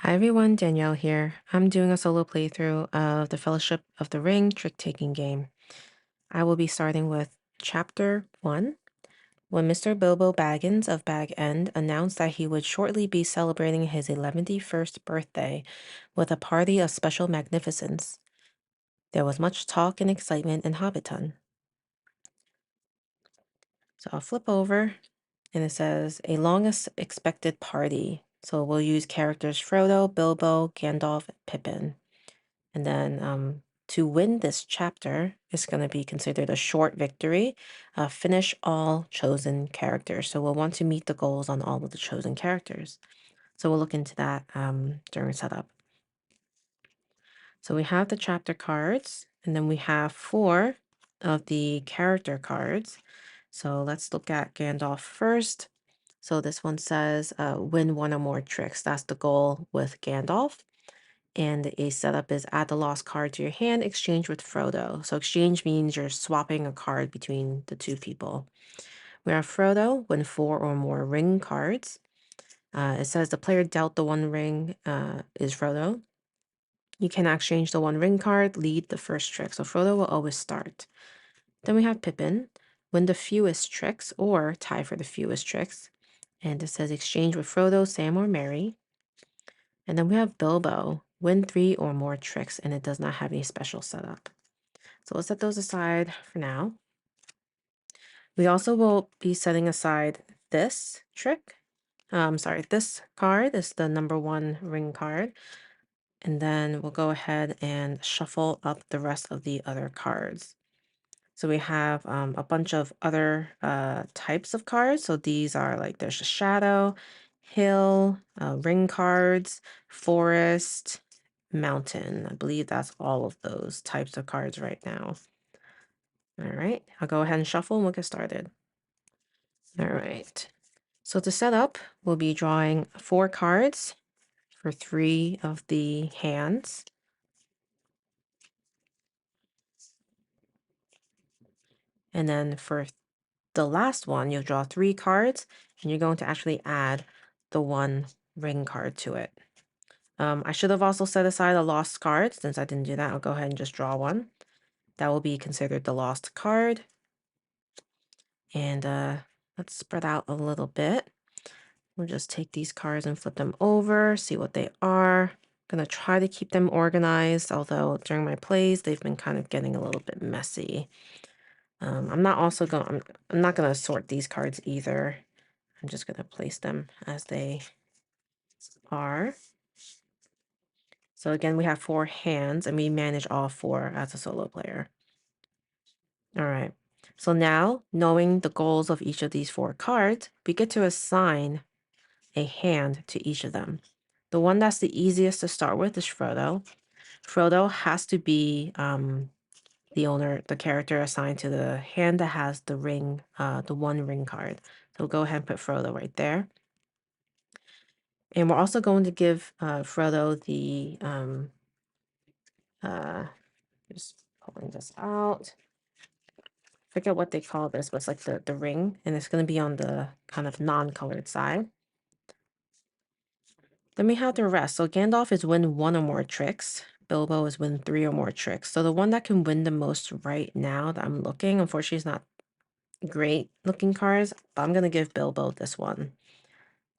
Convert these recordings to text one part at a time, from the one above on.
Hi everyone, Danielle here. I'm doing a solo playthrough of the Fellowship of the Ring trick-taking game. I will be starting with Chapter 1. When Mr. Bilbo Baggins of Bag End announced that he would shortly be celebrating his 11th birthday with a party of special magnificence, there was much talk and excitement in Hobbiton. So I'll flip over and it says, a expected party. So we'll use characters Frodo, Bilbo, Gandalf, and Pippin. And then to win this chapter is going to be considered a short victory. Finish all chosen characters. So we'll want to meet the goals on all of the chosen characters. So we'll look into that during setup. So we have the chapter cards, and then we have 4 of the character cards. So let's look at Gandalf first. So this one says win 1 or more tricks. That's the goal with Gandalf. And a setup is add the lost card to your hand, exchange with Frodo. So exchange means you're swapping a card between the 2 people. We have Frodo win 4 or more ring cards. It says the player dealt the 1 ring is Frodo. You can exchange the 1 ring card, lead the first trick. So Frodo will always start. Then we have Pippin win the fewest tricks or tie for the fewest tricks. And it says exchange with Frodo, Sam, or Merry. And then we have Bilbo, win 3 or more tricks, and it does not have any special setup. So we'll set those aside for now. We also will be setting aside this trick. This card is the number 1 ring card. And then we'll go ahead and shuffle up the rest of the other cards. So we have a bunch of other types of cards. So these are like there's a shadow, hill, ring cards, forest, mountain. I believe that's all of those types of cards right now. All right, I'll go ahead and shuffle and we'll get started. All right, so to set up, we'll be drawing 4 cards for 3 of the hands. And then for the last one, you'll draw 3 cards, and you're going to actually add the 1 ring card to it. I should have also set aside a lost card. Since I didn't do that, I'll go ahead and just draw one. That will be considered the lost card. And let's spread out a little bit. We'll just take these cards and flip them over, see what they are. I'm going to try to keep them organized, although during my plays, they've been kind of getting a little bit messy. I'm not going to sort these cards either. I'm just going to place them as they are. So again, we have 4 hands, and we manage all 4 as a solo player. All right. So now, knowing the goals of each of these 4 cards, we get to assign a hand to each of them. The one that's the easiest to start with is Frodo. Frodo has to be the character assigned to the hand that has the ring, the 1 ring card. So we'll go ahead and put Frodo right there. And we're also going to give Frodo the, just pulling this out. Forget what they call this, but it's like the ring, and it's going to be on the kind of non-colored side. Then we have the rest. So Gandalf is win 1 or more tricks. Bilbo is win 3 or more tricks. So the one that can win the most right now that I'm looking, unfortunately, is not great looking cards, but I'm going to give Bilbo this one,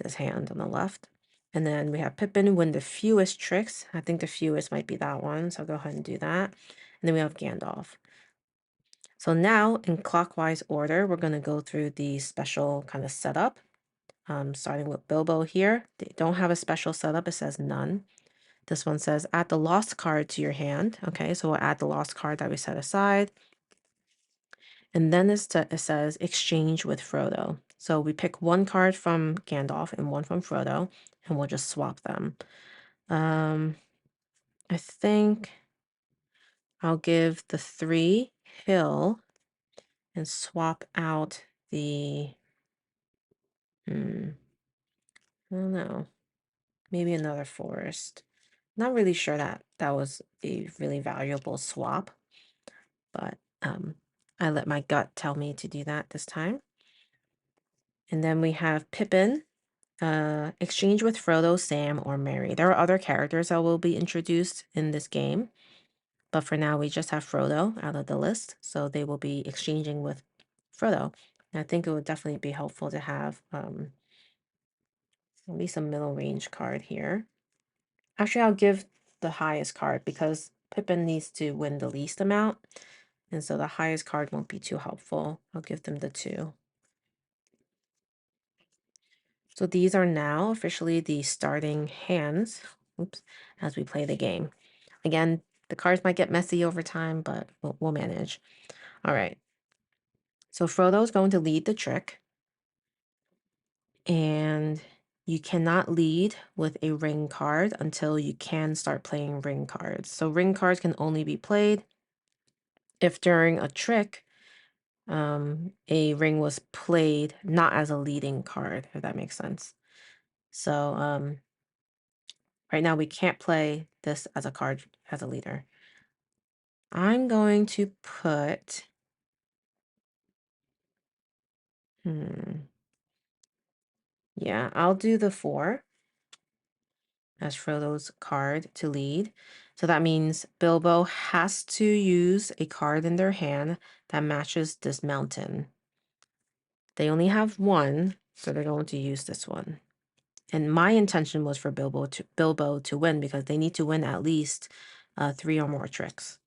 this hand on the left. And then we have Pippin win the fewest tricks. I think the fewest might be that one, so I'll go ahead and do that. And then we have Gandalf. So now, in clockwise order, we're going to go through the special kind of setup. Starting with Bilbo here. They don't have a special setup. It says none. This one says add the lost card to your hand. Okay, so we'll add the lost card that we set aside. And then it says exchange with Frodo. So we pick 1 card from Gandalf and 1 from Frodo, and we'll just swap them. I think I'll give the 3 hill and swap out the, I don't know, maybe another forest. Not really sure that that was a really valuable swap, but I let my gut tell me to do that this time. And then we have Pippin Exchange with Frodo, Sam, or Merry. There are other characters that will be introduced in this game, but for now we just have Frodo out of the list, so they will be exchanging with Frodo. And I think it would definitely be helpful to have at least a middle range card here. Actually, I'll give the highest card because Pippin needs to win the least amount, and so the highest card won't be too helpful. I'll give them the 2. So these are now officially the starting hands, oops, as we play the game. Again, the cards might get messy over time, but we'll manage. All right. So Frodo's going to lead the trick, and you cannot lead with a ring card until you can start playing ring cards. So ring cards can only be played if during a trick, a ring was played not as a leading card, if that makes sense. So right now we can't play this as a card as a leader. I'm going to put, yeah, I'll do the 4 as Frodo's card to lead. So that means Bilbo has to use a card in their hand that matches this mountain. They only have 1, so they're going to use this one. And my intention was for Bilbo to win because they need to win at least 3 or more tricks.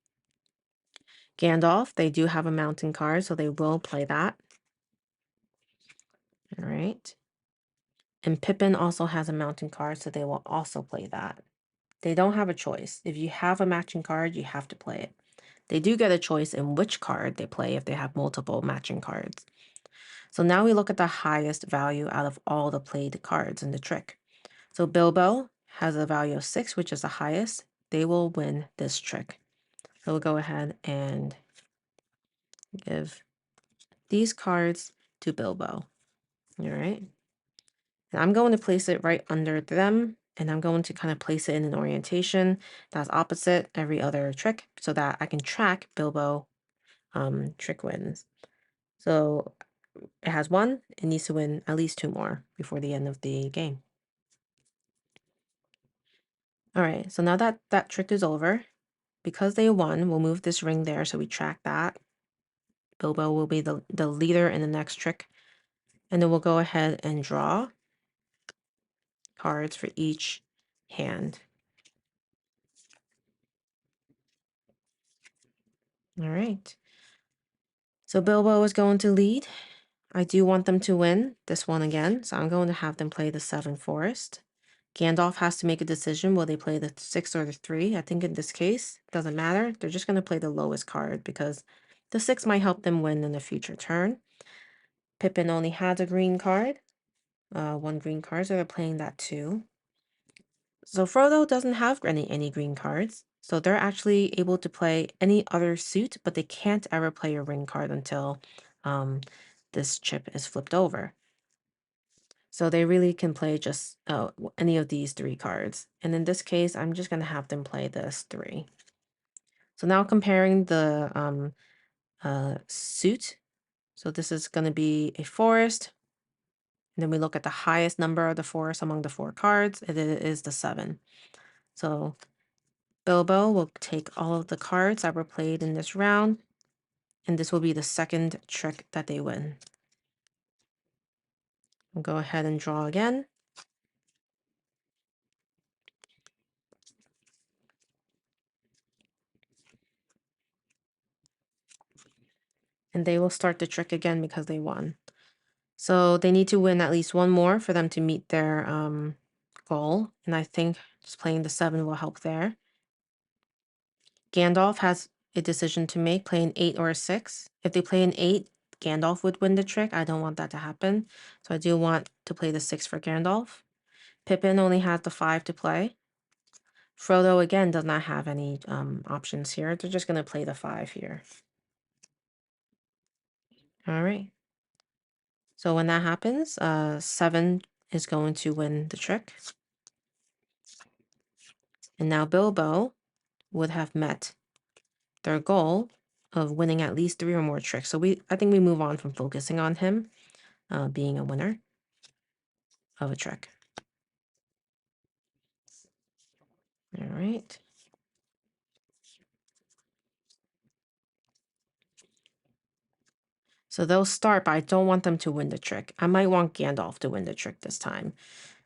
Gandalf, they do have a mountain card, so they will play that. All right. And Pippin also has a mountain card, so they will also play that. They don't have a choice. If you have a matching card, you have to play it. They do get a choice in which card they play if they have multiple matching cards. So now we look at the highest value out of all the played cards in the trick. So Bilbo has a value of 6, which is the highest. They will win this trick. So we'll go ahead and give these cards to Bilbo. All right. And I'm going to place it right under them, and I'm going to kind of place it in an orientation that's opposite every other trick so that I can track Bilbo trick wins. So it has 1, it needs to win at least 2 more before the end of the game. All right, so now that that trick is over, because they won, we'll move this ring there so we track that. Bilbo will be the leader in the next trick. And then we'll go ahead and draw cards for each hand. All right. So Bilbo is going to lead. I do want them to win this one again, so I'm going to have them play the 7 Forest. Gandalf has to make a decision. Will they play the 6 or the 3? I think in this case, it doesn't matter. They're just going to play the lowest card because the 6 might help them win in a future turn. Pippin only has a green card, 1 green card, so they're playing that too. So Frodo doesn't have any green cards, so they're actually able to play any other suit, but they can't ever play a ring card until this chip is flipped over. So they really can play just any of these 3 cards. And in this case, I'm just going to have them play this 3. So now comparing the suit. So this is going to be a forest. And then we look at the highest number of the forest among the 4 cards. It is the 7. So Bilbo will take all of the cards that were played in this round. And this will be the second trick that they win. We'll go ahead and draw again. And they will start the trick again because they won. So they need to win at least 1 more for them to meet their goal. And I think just playing the 7 will help there. Gandalf has a decision to make, play an 8 or a 6. If they play an 8, Gandalf would win the trick. I don't want that to happen. So I do want to play the 6 for Gandalf. Pippin only has the 5 to play. Frodo, again, does not have any options here. They're just going to play the 5 here. All right. So when that happens, 7 is going to win the trick. And now Bilbo would have met their goal of winning at least 3 or more tricks. So I think we move on from focusing on him being a winner. of a trick. All right. So they'll start, but I don't want them to win the trick. I might want Gandalf to win the trick this time.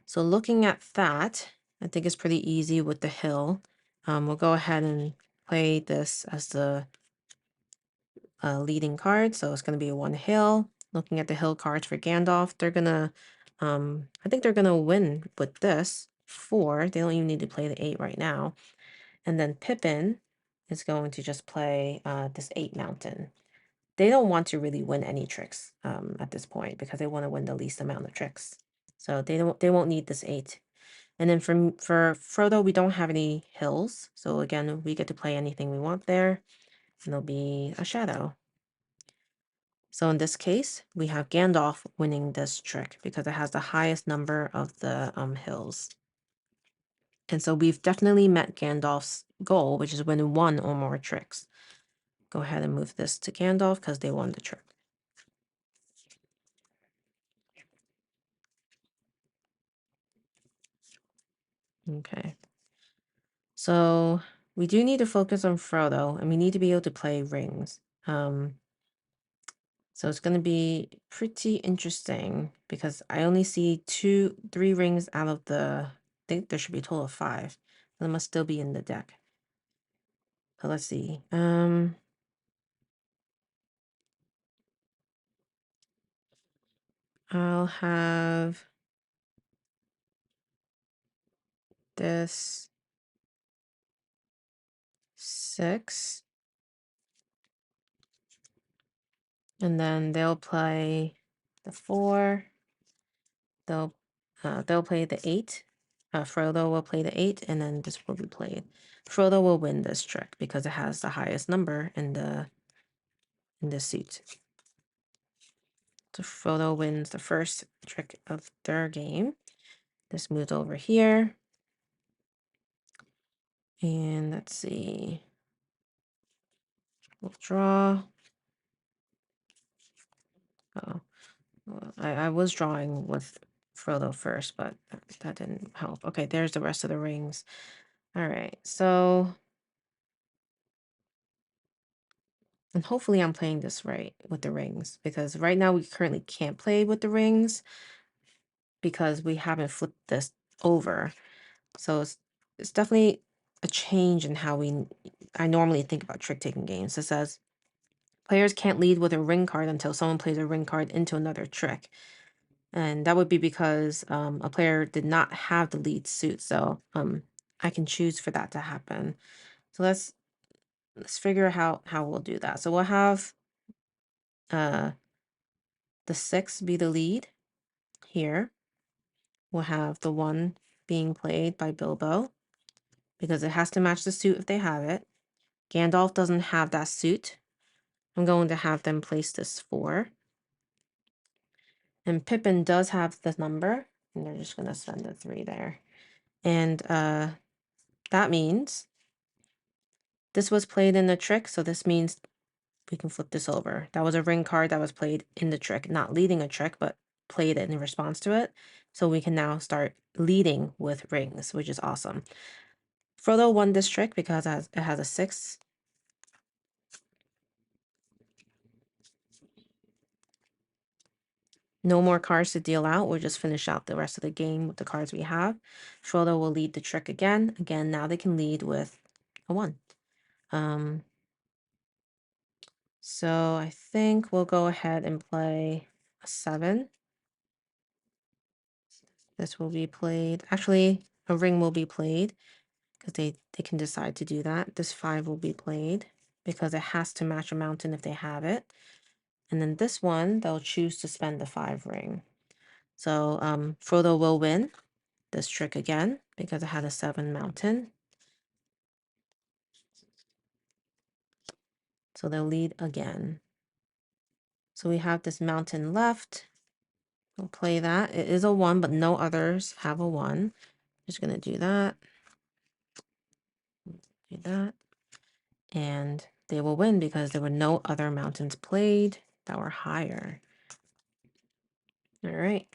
So looking at that, I think it's pretty easy with the hill. We'll go ahead and play this as the leading card. So it's going to be a 1 hill. Looking at the hill cards for Gandalf, they're going to, I think they're going to win with this 4. They don't even need to play the 8 right now. And then Pippin is going to just play this 8 mountain. They don't want to really win any tricks at this point because they want to win the least amount of tricks. So they won't need this 8. And then for Frodo, we don't have any hills. So again, we get to play anything we want there. And there'll be a shadow. So in this case, we have Gandalf winning this trick because it has the highest number of the hills. And so we've definitely met Gandalf's goal, which is win 1 or more tricks. Go ahead and move this to Gandalf because they won the trick. Okay. So we do need to focus on Frodo, and we need to be able to play rings. So it's going to be pretty interesting because I only see 3 rings out of the, I think there should be a total of 5. They must still be in the deck. So let's see. I'll have this 6. And then they'll play the 4. They'll play the 8. Frodo will play the 8, and then this will be played. Frodo will win this trick because it has the highest number in the suit. So Frodo wins the first trick of their game. This moves over here. And let's see. We'll draw. Oh, well, I was drawing with Frodo first, but that didn't help. Okay, there's the rest of the rings. All right, so... And hopefully I'm playing this right with the rings, because right now we currently can't play with the rings because we haven't flipped this over. So it's definitely a change in how I normally think about trick-taking games. It says players can't lead with a ring card until someone plays a ring card into another trick. And that would be because a player did not have the lead suit. So I can choose for that to happen. So let's figure out how we'll do that. So we'll have the 6 be the lead here. We'll have the 1 being played by Bilbo because it has to match the suit if they have it. Gandalf doesn't have that suit. I'm going to have them place this 4. And Pippin does have the number, and they're just going to send a 3 there. And that means this was played in the trick, so this means we can flip this over. That was a ring card that was played in the trick, not leading a trick, but played in response to it. So we can now start leading with rings, which is awesome. Frodo won this trick because it has a 6. No more cards to deal out. We'll just finish out the rest of the game with the cards we have. Frodo will lead the trick again. Again, now they can lead with a 1. So I think we'll go ahead and play a 7. This will be played. Actually, a ring will be played because they can decide to do that. This 5 will be played because it has to match a mountain if they have it. And then this one, they'll choose to spend the 5 ring. So Frodo will win this trick again because it had a 7 mountain. So they'll lead again. So we have this mountain left. We'll play that. It is a 1, but no others have a 1. Just going to do that. Do that. And they will win because there were no other mountains played that were higher. All right.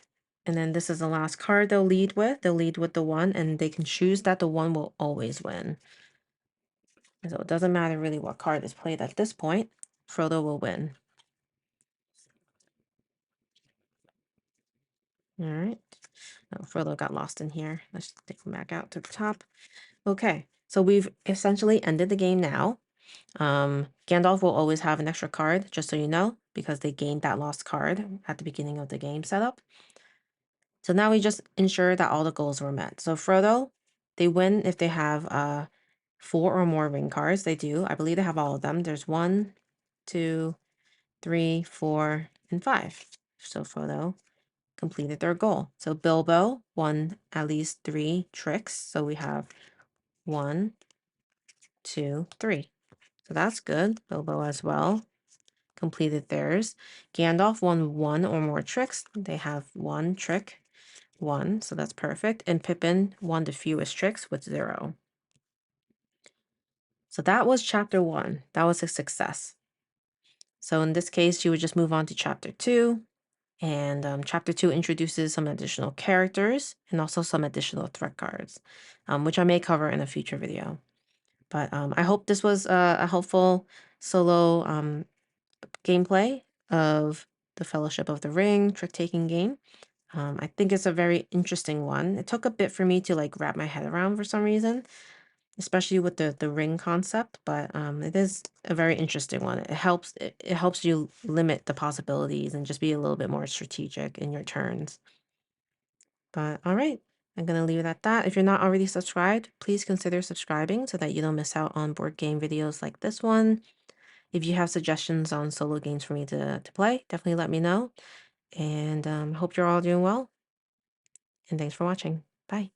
And then this is the last card they'll lead with. They'll lead with the 1, and they can choose that the 1 will always win. So it doesn't matter really what card is played at this point, Frodo will win. All right. Oh, Frodo got lost in here. Let's take him back out to the top. Okay, so we've essentially ended the game now. Gandalf will always have an extra card, just so you know, because they gained that lost card at the beginning of the game setup. So now we just ensure that all the goals were met. So Frodo, they win if they have 4 or more ring cards. They do. I believe they have all of them. There's 1, 2, 3, 4, and 5. So Frodo completed their goal. So Bilbo won at least 3 tricks. So we have 1, 2, 3. So that's good. Bilbo as well completed theirs. Gandalf won 1 or more tricks. They have 1 trick, 1. So that's perfect. And Pippin won the fewest tricks with 0. So that was chapter 1. That was a success. So in this case, you would just move on to chapter 2. And chapter 2 introduces some additional characters and also some additional threat cards, which I may cover in a future video. But I hope this was a helpful solo gameplay of the Fellowship of the Ring trick-taking game. I think it's a very interesting one. It took a bit for me to like wrap my head around for some reason, especially with the ring concept, but it is a very interesting one. It helps you limit the possibilities and just be a little bit more strategic in your turns. But all right, I'm gonna leave it at that. If you're not already subscribed, please consider subscribing so that you don't miss out on board game videos like this one. If you have suggestions on solo games for me to play, definitely let me know. And hope you're all doing well. And thanks for watching. Bye.